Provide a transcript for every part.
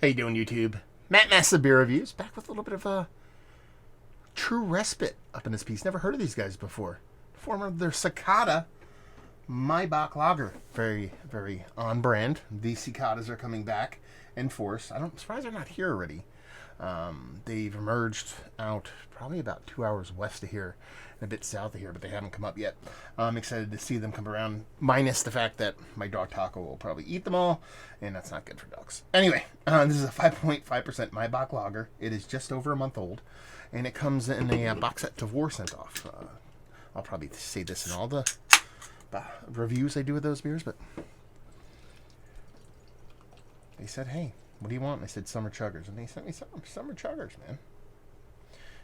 How you doing, YouTube? Matt Massa Beer Reviews, back with a little bit of a true respite up in this piece. Never heard of these guys before. Former their Cicada Maibock lager. Very, very on brand. These Cicadas are coming back in force. I'm surprised they're not here already. They've emerged out probably about 2 hours west of here and a bit south of here, but they haven't come up yet. I'm excited to see them come around, minus the fact that my dog Taco will probably eat them all, and that's not good for dogs. Anyway, this is a 5.5% Maibock lager. It is just over a month old, and it comes in a box set Tavor sent off. I'll probably say this in all the reviews I do with those beers, but they said, hey, what do you want? And I said, summer chuggers. And they sent me some summer chuggers, man.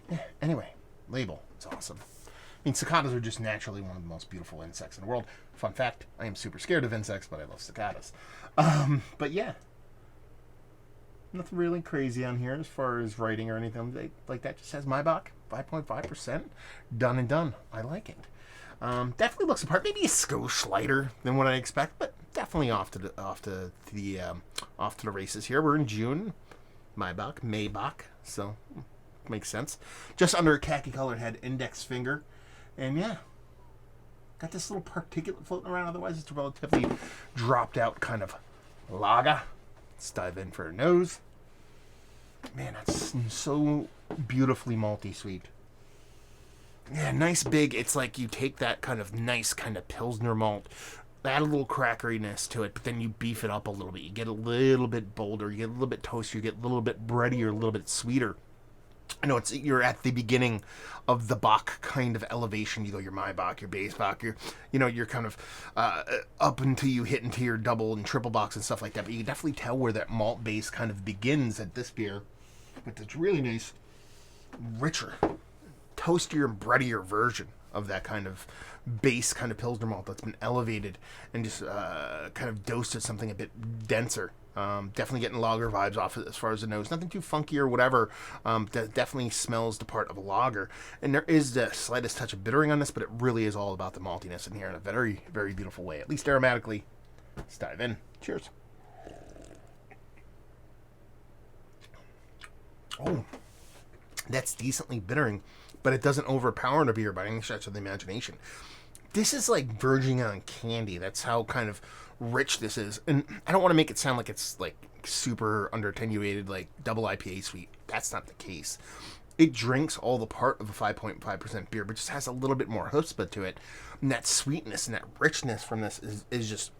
Yeah, anyway, label. It's awesome. I mean, cicadas are just naturally one of the most beautiful insects in the world. Fun fact, I am super scared of insects, but I love cicadas. But yeah, nothing really crazy on here as far as writing or anything like that. Just says Maibock, 5.5%. Done and done. I like it. Definitely looks apart. Maybe a skosh lighter than what I expect, but definitely off to the races here. We're in June. Maibock, so makes sense. Just under a khaki colored head, index finger, and yeah, got this little particulate floating around. Otherwise, it's a relatively dropped out kind of lager. Let's dive in for a nose. Man, that's so beautifully malty sweet. Yeah, nice big. It's like you take that kind of nice kind of Pilsner malt, add a little crackeriness to it, but then you beef it up a little bit. You get a little bit bolder, you get a little bit toastier, you get a little bit breadier, a little bit sweeter. I know you're at the beginning of the Bock kind of elevation. You go your Maibock, your base Bock, you're kind of up until you hit into your double and triple box and stuff like that. But you can definitely tell where that malt base kind of begins at this beer. But it's really nice, richer, toastier and breadier version of that kind of base kind of Pilsner malt that's been elevated and just kind of dosed with something a bit denser. Definitely getting lager vibes off it as far as the nose. Nothing too funky or whatever. That definitely smells the part of a lager. And there is the slightest touch of bittering on this, but it really is all about the maltiness in here in a very, very beautiful way. At least aromatically. Let's dive in. Cheers. Oh, that's decently bittering, but it doesn't overpower the beer by any stretch of the imagination. This is like verging on candy. That's how kind of rich this is. And I don't want to make it sound like it's like super under attenuated, like double IPA sweet. That's not the case. It drinks all the part of a 5.5% beer, but just has a little bit more chutzpah to it. And that sweetness and that richness from this is just,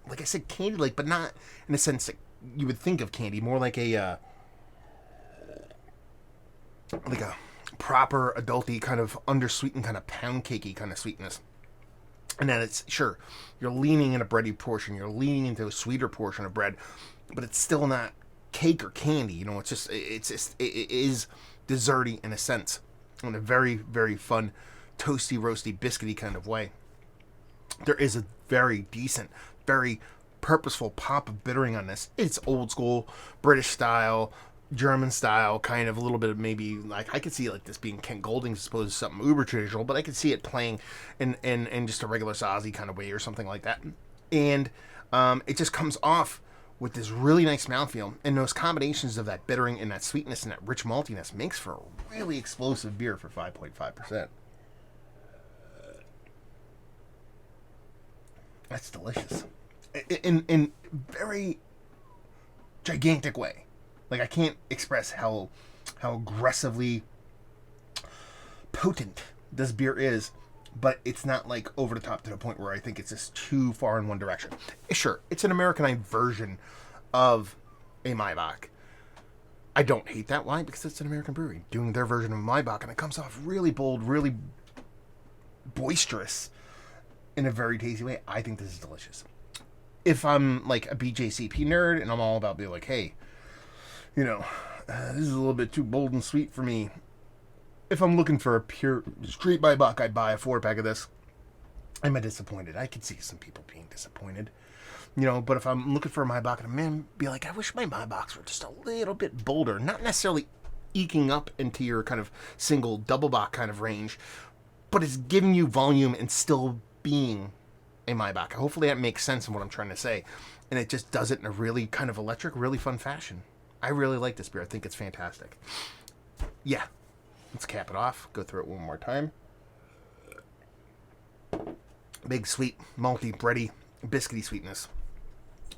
like I said, candy-like, but not in a sense that you would think of candy. More like a proper adulty kind of undersweetened kind of pound cakey kind of sweetness. And then it's, sure, you're leaning in a bready portion, you're leaning into a sweeter portion of bread, but it's still not cake or candy. It is desserty in a sense, in a very, very fun, toasty, roasty, biscuity kind of way. There is a very decent, very purposeful pop of bittering on this. It's old school, British style, German style, kind of a little bit of maybe, like, I could see like this being Kent Golding's as opposed to something uber traditional, but I could see it playing in just a regular Sazi kind of way or something like that. And it just comes off with this really nice mouthfeel, and those combinations of that bittering and that sweetness and that rich maltiness makes for a really explosive beer for 5.5%. That's delicious. In very gigantic way. Like, I can't express how aggressively potent this beer is, but it's not, like, over the top to the point where I think it's just too far in one direction. Sure, it's an Americanized version of a Maibock. I don't hate that. Why? Because it's an American brewery doing their version of Maibock, and it comes off really bold, really boisterous in a very tasty way. I think this is delicious. If I'm, like, a BJCP nerd, and I'm all about being like, hey, this is a little bit too bold and sweet for me. If I'm looking for a pure straight Maibock, I'd buy a 4-pack of this. I'm disappointed. I could see some people being disappointed. But if I'm looking for a Maibock, and I'm be like, I wish my Maibocks were just a little bit bolder. Not necessarily eking up into your kind of single, double bock kind of range, but it's giving you volume and still being a Maibock. Hopefully that makes sense in what I'm trying to say. And it just does it in a really kind of electric, really fun fashion. I really like this beer. I think it's fantastic. Yeah. Let's cap it off. Go through it one more time. Big, sweet, malty, bready, biscuity sweetness.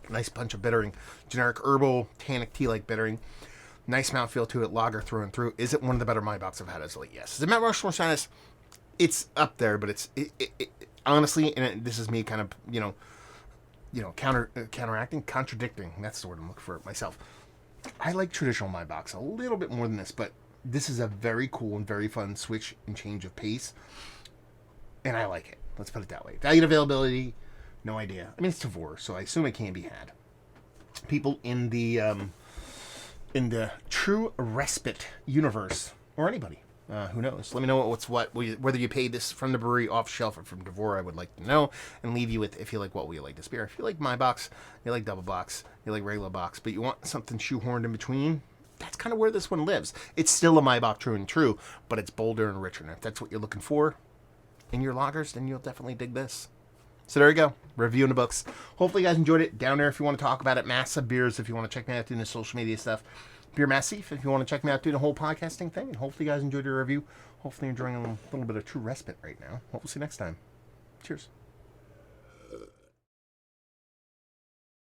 Nice punch of bittering. Generic herbal, tannic tea-like bittering. Nice mouthfeel to it. Lager through and through. Is it one of the better Maibocks I've had as late? Yes. Is it Mount Rushmore Sinus? It's up there, but it's honestly, and this is me kind of, counteracting, contradicting. That's the word I'm looking for myself. I like traditional Maibocks a little bit more than this, but this is a very cool and very fun switch and change of pace, and I like it. Let's put it that way. Value and availability, no idea. I mean, it's Tavour, so I assume it can be had. People in the true Respite universe, or anybody, who knows? Let me know what's what. Whether you paid this from the brewery off shelf or from Tavour, I would like to know, and leave you with if you like what we like this beer. If you like Maibocks, you like double box, you like regular box, but you want something shoehorned in between. That's kind of where this one lives. It's still a Maibock true and true, but it's bolder and richer. And if that's what you're looking for in your lagers, then you'll definitely dig this. So there you go. Review in the books. Hopefully you guys enjoyed it. Down there if you want to talk about it. Massive Beers if you want to check me out doing the social media stuff. Beer Massif if you want to check me out doing the whole podcasting thing. And hopefully you guys enjoyed your review. Hopefully you're enjoying a little bit of true respite right now. Hope we'll see you next time. Cheers.